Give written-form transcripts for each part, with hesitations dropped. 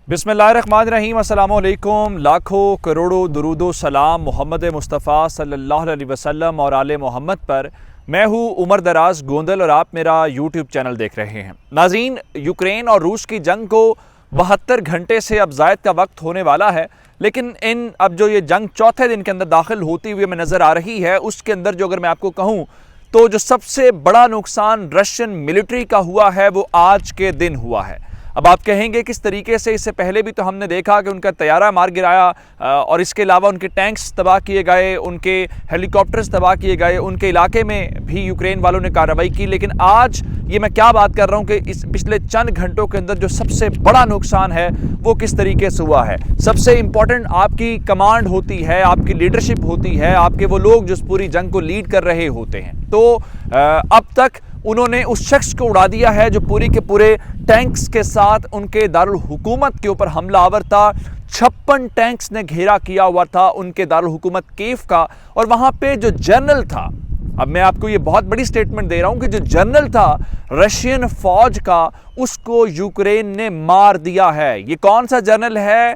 बिस्मिल्लाहिर्रहमानिर्रहीम, अस्सलामु अलैकुम। लाखों करोड़ों दुरूदो सलाम मोहम्मद मुस्तफ़ा सल्लल्लाहु अलैहि वसल्लम और आले मोहम्मद पर। मैं हूँ उमर दराज गोंदल और आप मेरा यूट्यूब चैनल देख रहे हैं। नाज़रीन, यूक्रेन और रूस की जंग को 72 घंटे से अब ज़ायद का वक्त होने वाला है, लेकिन अब जो ये जंग चौथे दिन के अंदर दाखिल होती हुई हमें नज़र आ रही है, उसके अंदर जो अगर मैं आपको कहूँ तो जो सबसे बड़ा नुकसान रशियन मिलिट्री का हुआ है वो आज के दिन हुआ है। अब आप कहेंगे किस तरीके से? इससे पहले भी तो हमने देखा कि उनका तैयारा मार गिराया और इसके अलावा उनके टैंक्स तबाह किए गए, उनके हेलीकॉप्टर्स तबाह किए गए, उनके इलाके में भी यूक्रेन वालों ने कार्रवाई की। लेकिन आज ये मैं क्या बात कर रहा हूँ कि इस पिछले चंद घंटों के अंदर जो सबसे बड़ा नुकसान है वो किस तरीके से हुआ है। सबसे इंपॉर्टेंट आपकी कमांड होती है, आपकी लीडरशिप होती है, आपके वो लोग जो पूरी जंग को लीड कर रहे होते हैं। तो अब तक उन्होंने उस शख्स को उड़ा दिया है जो पूरी के पूरे टैंक्स के साथ उनके दारुल हुकूमत के ऊपर हमलावर था। 56 टैंक्स ने घेरा किया हुआ था उनके दारुल हुकूमत कीव का, और वहां पे जो जनरल था, अब मैं आपको ये बहुत बड़ी स्टेटमेंट दे रहा हूं कि जो जनरल था रशियन फौज का, उसको यूक्रेन ने मार दिया है। ये कौन सा जनरल है,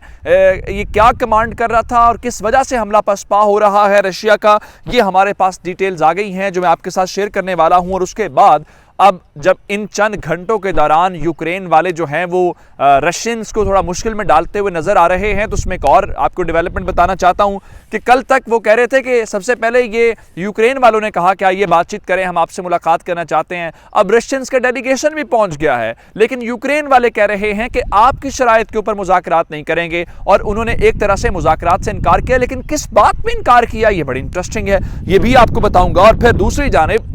ये क्या कमांड कर रहा था और किस वजह से हमला पसपा हो रहा है रशिया का, ये हमारे पास डिटेल्स आ गई हैं जो मैं आपके साथ शेयर करने वाला हूं। और उसके बाद अब जब इन चंद घंटों के दौरान यूक्रेन वाले जो हैं वो रशियंस को थोड़ा मुश्किल में डालते हुए नजर आ रहे हैं, तो उसमें एक और आपको डेवलपमेंट बताना चाहता हूं कि कल तक वो कह रहे थे कि सबसे पहले ये यूक्रेन वालों ने कहा कि आइए बातचीत करें, हम आपसे मुलाकात करना चाहते हैं। अब रशियंस का डेलीगेशन भी पहुंच गया है, लेकिन यूक्रेन वाले कह रहे हैं कि आपकी शराइत के ऊपर मुज़ाकरात नहीं करेंगे, और उन्होंने एक तरह से मुज़ाकरात से इनकार किया। लेकिन किस बात पर इनकार किया, ये बड़ी इंटरेस्टिंग है, ये भी आपको बताऊंगा। और फिर दूसरी जानिब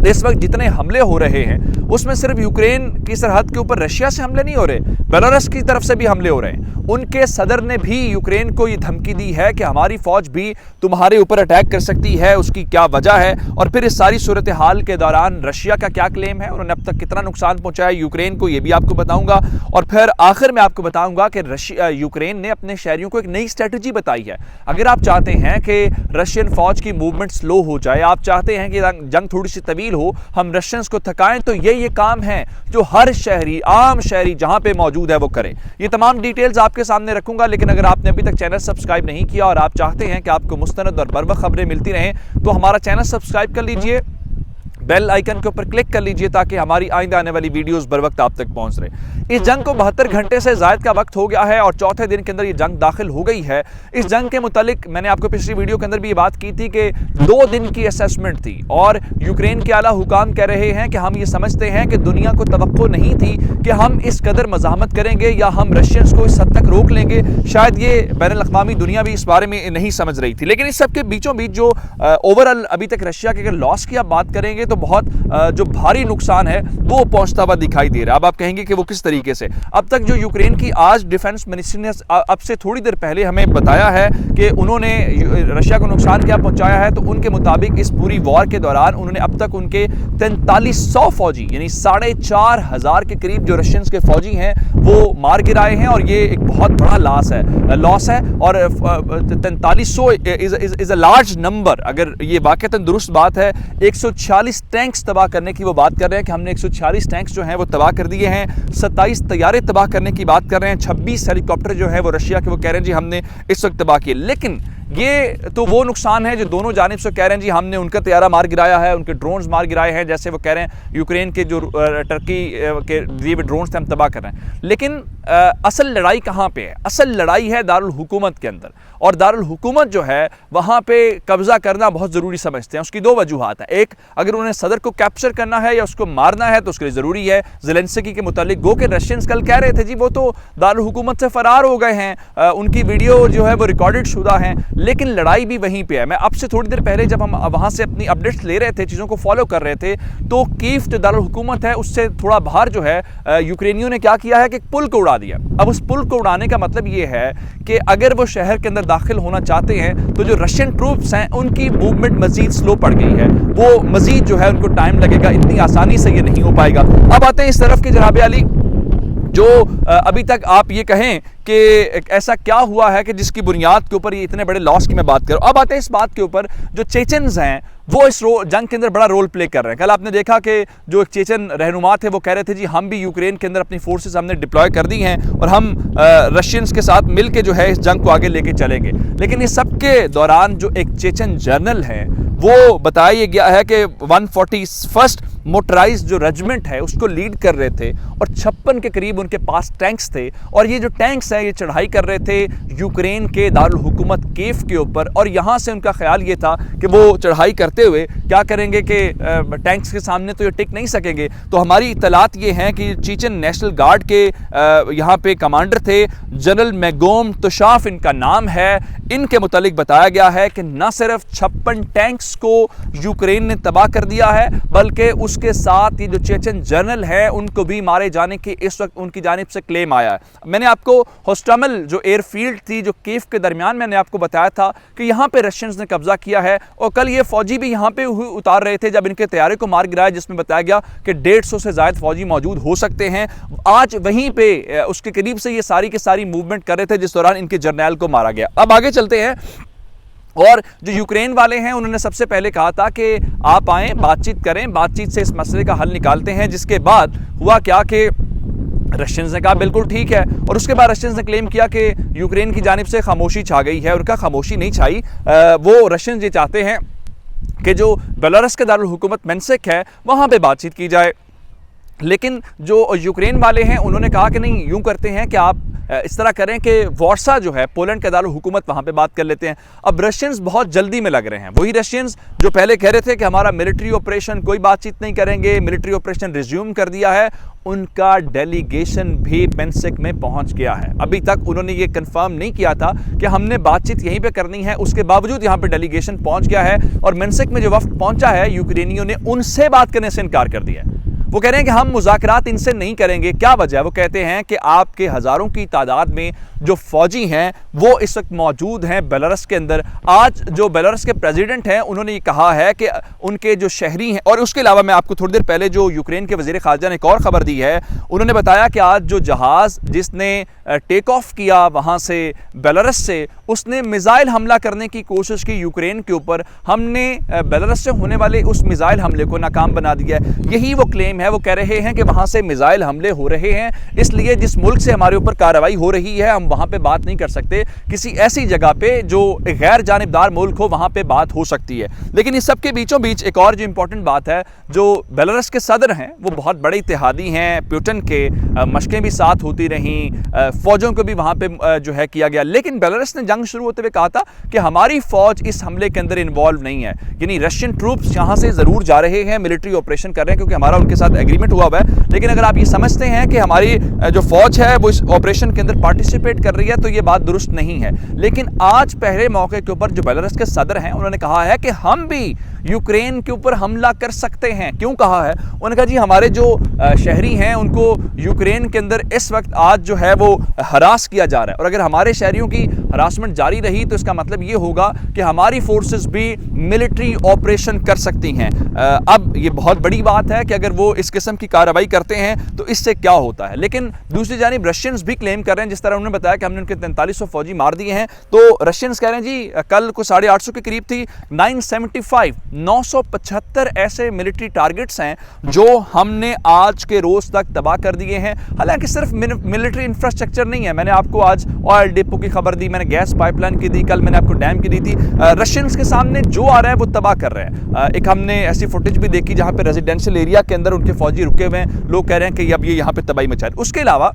इस वक्त जितने हमले हो रहे हैं उसमें सिर्फ यूक्रेन की सरहद के ऊपर रशिया से हमले नहीं हो रहे, बेलारूस की तरफ से भी हमले हो रहे हैं। उनके सदर ने भी यूक्रेन को ये धमकी दी है कि हमारी फौज भी तुम्हारे ऊपर अटैक कर सकती है, उसकी क्या वजह है, और फिर इस सारी सूरत हाल के दौरान रशिया का क्या क्लेम है, उन्होंने अब तक कितना नुकसान पहुंचाया यूक्रेन को, ये भी आपको बताऊंगा। और फिर आखिर में आपको बताऊंगा कि यूक्रेन ने अपने शहरियों को एक नई स्ट्रेटजी बताई है। अगर आप चाहते हैं कि रशियन फौज की मूवमेंट स्लो हो जाए, आप चाहते हैं कि जंग थोड़ी सी तवील हो, हम रशियंस को थकाएं, तो ये काम है जो हर शहरी, आम शहरी जहां पे मौजूद है वो करे। ये तमाम डिटेल्स आपके सामने रखूंगा। लेकिन अगर आपने अभी तक चैनल सब्सक्राइब नहीं किया और आप चाहते हैं कि आपको मुस्तनद और बरवक्त खबरें मिलती रहें, तो हमारा चैनल सब्सक्राइब कर लीजिए, बेल आइकन के ऊपर क्लिक कर लीजिए ताकि हमारी आइंदा आने वाली वीडियोस बर वक्त आप तक पहुंच रहे। इस जंग को 72 घंटे से ज़ायद का वक्त हो गया है और चौथे दिन के अंदर ये जंग दाखिल हो गई है। इस जंग के मुतालिक मैंने आपको पिछली वीडियो के अंदर भी ये बात की थी कि 2 दिन की असेसमेंट थी, और यूक्रेन के आला हुकाम कह रहे हैं कि हम ये समझते हैं कि दुनिया को तवक्को नहीं थी कि हम इस कदर मज़ाहमत करेंगे या हम रशियंस को इस हद तक रोक लेंगे। शायद ये बैनुल-अक़वामी दुनिया भी इस बारे में नहीं समझ रही थी। लेकिन इस सब के बीचों बीच जो ओवरऑल अभी तक रशिया के अगर लॉस की आप बात करेंगे तो बहुत जो भारी नुकसान है वो पहुंचता हुआ दिखाई दे रहा है। अब आप कहेंगे कि वो किस तरीके से? अब तक जो यूक्रेन की आज डिफेंस मिनिस्ट्री ने अब से थोड़ी देर पहले हमें बताया है कि उन्होंने रशिया को नुकसान क्या पहुंचाया है, तो उनके मुताबिक इस पूरी वॉर के दौरान उन्होंने अब तक उनके 4300 फौजी यानी 4500 के करीब जो रशियंस के फौजी हैं वो मार गिराए हैं, और ये एक बहुत बड़ा लॉस है। और 4300 इज अ लार्ज नंबर। अगर ये वाकई दुरुस्त बात है, 146 टैंक्स तबाह करने की वो बात कर रहे हैं कि हमने 146 टैंक्स जो हैं वो तबाह कर दिए हैं, 27 तैयारे तबाह करने की बात कर रहे हैं, 26 हेलीकॉप्टर जो है वो रशिया के वो कह रहे हैं जी हमने इस वक्त तबाह किए। लेकिन ये तो वो नुकसान है जो दोनों जानिब से कह रहे हैं जी हमने उनका तैयारा मार गिराया है, उनके ड्रोन्स मार गिराए हैं, जैसे वो कह रहे हैं यूक्रेन के जो टर्की के दिए हुए ड्रोन्स थे हम तबाह कर रहे हैं। लेकिन असल लड़ाई कहाँ पे है? असल लड़ाई है दारुल हुकूमत के अंदर, और दारुल हुकूमत जो है वहाँ पे कब्जा करना बहुत ज़रूरी समझते हैं। उसकी 2 वजूहात हैं। एक, अगर उन्हें सदर को कैप्चर करना है या उसको मारना है तो उसके लिए ज़रूरी है। ज़ेलेंस्की के मुतालिक गो के रशियंस कल कह रहे थे जी वो तो दारुल हुकूमत से फ़रार हो गए हैं, उनकी वीडियो जो है वो रिकॉर्डेड शुदा हैं, लेकिन लड़ाई भी वहीं पे है। मैं अब से थोड़ी देर पहले जब हम वहाँ से अपनी अपडेट्स ले रहे थे, चीज़ों को फॉलो कर रहे थे, तो कीव जो दारुल हुकूमत है उससे थोड़ा बाहर जो है यूक्रेनियों ने क्या किया है कि एक पुल को उड़ा दिया। अब उस पुल को उड़ाने का मतलब ये है कि अगर वो शहर के अंदर दाखिल होना चाहते हैं तो जो रशियन ट्रूप्स हैं उनकी मूवमेंट मजीद स्लो पड़ गई है, वो मजीद जो है उनको टाइम लगेगा, इतनी आसानी से ये नहीं हो पाएगा। अब आते हैं इस तरफ की जनाब अली, जो अभी तक आप ये कहें कि ऐसा क्या हुआ है कि जिसकी बुनियाद के ऊपर ये इतने बड़े लॉस की मैं बात करूं। अब आते हैं इस बात के ऊपर, जो चेचन्स हैं वो इस जंग के अंदर बड़ा रोल प्ले कर रहे हैं। कल आपने देखा कि जो एक चेचन रहनुमा थे वो कह रहे थे जी हम भी यूक्रेन के अंदर अपनी फोर्सेस हमने डिप्लॉय कर दी हैं और हम रशियंस के साथ मिलकर जो है इस जंग को आगे लेके चलेंगे। लेकिन इस सब के दौरान जो एक चेचन जनरल है वो बताया गया है कि 141st मोटराइज जो रेजिमेंट है उसको लीड कर रहे थे और 56 के करीब उनके पास टैंक्स थे, और ये जो टैंक्स हैं ये चढ़ाई कर रहे थे यूक्रेन के दारुल हुकूमत कीव के ऊपर। और यहाँ से उनका ख्याल ये था कि वो चढ़ाई करते हुए क्या करेंगे कि टैंक्स के सामने तो ये टिक नहीं सकेंगे। तो हमारी इतलात ये हैं कि चेचन नेशनल गार्ड के यहाँ पे कमांडर थे जनरल मैगोम तुशाफ इनका नाम है। इनके मुतालिक बताया गया है कि न सिर्फ 56 टैंक्स को यूक्रेन ने तबाह कर दिया है बल्कि उसके साथ ये जो चेचन जनरल है उनको भी मारे जाने की इस वक्त उनकी जानिब से क्लेम आया है। मैंने आपको होस्टमल जो एयरफील्ड थी जो कीव के दरमियान मैंने आपको बताया था कि यहाँ पे रशियंस ने कब्जा किया है, और कल ये फौजी भी यहाँ पे उतार रहे थे जब इनके तैयारे को मार गिराया, जिसमें बताया गया कि 150 से ज़्यादा फौजी मौजूद हो सकते हैं। आज वहीं पे उसके करीब से ये सारी की सारी मूवमेंट कर रहे थे जिस दौरान इनके जर्नैल को मारा गया। अब आगे चलते हैं, और जो यूक्रेन वाले हैं उन्होंने सबसे पहले कहा था कि आप आएँ बातचीत करें, बातचीत से इस मसले का हल निकालते हैं। जिसके बाद हुआ क्या कि रशियंस ने कहा बिल्कुल ठीक है, और उसके बाद रशियंस ने क्लेम किया कि यूक्रेन की जानिब से खामोशी छा गई है। उनका खामोशी नहीं छाई, वो रशियंस ये चाहते हैं कि जो बेलारूस के दारुल हुकूमत मिन्स्क है वहाँ पे बातचीत की जाए। लेकिन जो यूक्रेन वाले हैं उन्होंने कहा कि नहीं, यूँ करते हैं कि आप इस तरह करें कि वार्सा जो है पोलैंड का दारुल हुकूमत वहाँ पे बात कर लेते हैं। अब रशियंस बहुत जल्दी में लग रहे हैं, वही रशियंस जो पहले कह रहे थे कि हमारा मिलिट्री ऑपरेशन कोई बातचीत नहीं करेंगे, मिलिट्री ऑपरेशन रिज्यूम कर दिया है। उनका डेलीगेशन भी मिन्स्क में पहुंच गया है। अभी तक उन्होंने ये कंफर्म नहीं किया था कि हमने बातचीत यहीं पे करनी है, उसके बावजूद यहाँ पे डेलीगेशन पहुंच गया है। और मिन्स्क में जो वफ्द पहुंचा है यूक्रेनियों ने उनसे बात करने से इनकार कर दिया है। वो कह रहे हैं कि हम मुज़ाकरात इनसे नहीं करेंगे। क्या वजह है? वो कहते हैं कि आपके हज़ारों की तादाद में जो फौजी हैं वो इस वक्त मौजूद हैं बेलारूस के अंदर। आज जो बेलारूस के प्रेसिडेंट हैं उन्होंने ये कहा है कि उनके जो शहरी हैं, और उसके अलावा मैं आपको थोड़ी देर पहले जो यूक्रेन के वज़ीर ख़ारजा ने एक और ख़बर दी है, उन्होंने बताया कि आज जो जहाज़ जिसने टेक ऑफ किया वहाँ से बेलारूस से, उसने मिसाइल हमला करने की कोशिश की यूक्रेन के ऊपर। हमने बेलारूस से होने वाले उस मिसाइल हमले को नाकाम बना दिया है। यही वो क्लेम है। वो कह रहे हैं कि वहाँ से मिसाइल हमले हो रहे हैं, इसलिए जिस मुल्क से हमारे ऊपर कार्रवाई हो रही है हम वहाँ पे बात नहीं कर सकते, किसी ऐसी जगह पे जो गैर जानिबदार मुल्क हो वहाँ पे बात हो सकती है। लेकिन इस सब के बीचों बीच एक और जो इंपॉर्टेंट बात है, जो बेलारूस के सदर हैं वो बहुत बड़े इत्तेहादी हैं पुतिन के, मशकें भी साथ होती रहीं, फौजों को भी वहाँ पे जो है किया गया। लेकिन बेलारूस ने जंग शुरू होते हुए कहा था कि हमारी फौज इस हमले के अंदर इन्वॉल्व नहीं है, यानी रशियन ट्रूप्स यहाँ से ज़रूर जा रहे हैं, मिलिट्री ऑपरेशन कर रहे हैं क्योंकि हमारा उनके साथ एग्रीमेंट हुआ हुआ है। लेकिन अगर आप ये समझते हैं कि हमारी जो फौज है वो इस ऑपरेशन के अंदर पार्टिसिपेट कर रही है तो ये बात दुरुस्त नहीं है। लेकिन आज पहले मौके के ऊपर जो बेलारूस के सदर हैं उन्होंने कहा है कि हम भी यूक्रेन के ऊपर हमला कर सकते हैं। क्यों कहा है? उन्होंने कहा जी हमारे जो शहरी हैं उनको यूक्रेन के अंदर इस वक्त आज जो है वो हरास किया जा रहा है, और अगर हमारे शहरियों की हरासमेंट जारी रही तो इसका मतलब ये होगा कि हमारी फोर्सेस भी मिलिट्री ऑपरेशन कर सकती हैं। अब ये बहुत बड़ी बात है कि अगर वो इस किस्म की कार्रवाई करते हैं तो इससे क्या होता है। लेकिन दूसरी जानिब रशियंस भी क्लेम कर रहे हैं, जिस तरह उन्होंने बताया कि हमने उनके 4300 फौजी मार दिए हैं, तो रशियंस कह रहे हैं जी कल को 850 के करीब थी, 975 ऐसे मिलिट्री टारगेट्स हैं जो हमने आज के रोज तक तबाह कर दिए हैं। हालांकि सिर्फ मिलिट्री इंफ्रास्ट्रक्चर नहीं है, मैंने आपको आज ऑयल डिपो की खबर दी, मैंने गैस पाइपलाइन की दी, कल मैंने आपको डैम की दी थी। रशियंस के सामने जो आ रहा है वो तबाह कर रहे हैं। एक हमने ऐसी फुटेज भी देखी जहां पे रेजिडेंशियल एरिया के अंदर उनके फौजी रुके हुए हैं, लोग कह रहे हैं कि अब ये यहाँ पे तबाही मचा रहे। उसके अलावा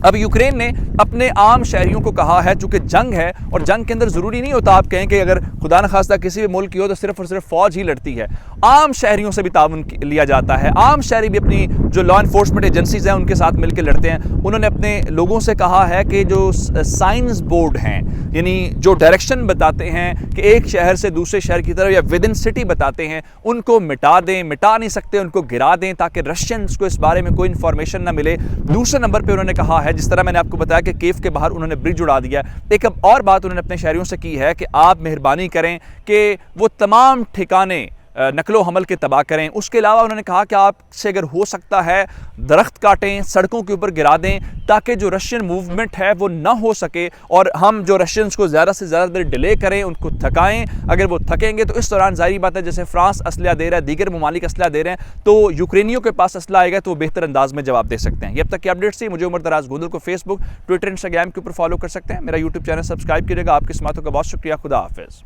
अब यूक्रेन ने अपने आम शहरियों को कहा है, चूंकि जंग है और जंग के अंदर ज़रूरी नहीं होता आप कहें कि अगर खुदा न खास्ता किसी भी मुल्क की हो तो सिर्फ और सिर्फ फ़ौज ही लड़ती है, आम शहरियों से भी ताउन लिया जाता है। आम शहरी भी अपनी जो लॉ इन्फोर्समेंट एजेंसीज हैं उनके साथ मिलकर लड़ते हैं। उन्होंने अपने लोगों से कहा है कि जो साइंस बोर्ड हैं, यानी जो डायरेक्शन बताते हैं कि एक शहर से दूसरे शहर की तरफ या विद इन सिटी बताते हैं, उनको मिटा दें, मिटा नहीं सकते उनको गिरा दें ताकि रशियंस को इस बारे में कोई इन्फॉर्मेशन ना मिले। दूसरे नंबर पर उन्होंने कहा है, जिस तरह मैंने आपको बताया कि कीव के बाहर उन्होंने ब्रिज उड़ा दिया, एक और बात उन्होंने अपने शहरियों से की है कि आप मेहरबानी करें कि वो तमाम ठिकाने नकलो हमल के तबाह करें। उसके अलावा उन्होंने कहा कि आपसे अगर हो सकता है दरख्त काटें, सड़कों के ऊपर गिरा दें, ताकि जो रशियन मूवमेंट है वो ना हो सके और हम जो रशियंस को ज़्यादा से ज़्यादा देर डिले करें, उनको थकाएं। अगर वो थकेंगे तो इस दौरान जाहिर बात है जैसे फ्रांस असला दे रहा है, दीगर ममालिक असला दे रहे हैं, तो यूक्रेनियों के पास असला आएगा तो वो बेहतर अंदाज में जवाब दे सकते हैं। ये अब तक की अपडेट्स थी। मुझे उमर दराज गोंदल को फेसबुक, ट्विटर, इंस्टाग्राम के ऊपर फॉलो कर सकते हैं। मेरा यूट्यूब चैनल सब्सक्राइब कीजिएगा। आपकी समातों का बहुत शुक्रिया। खुदा हाफिज़।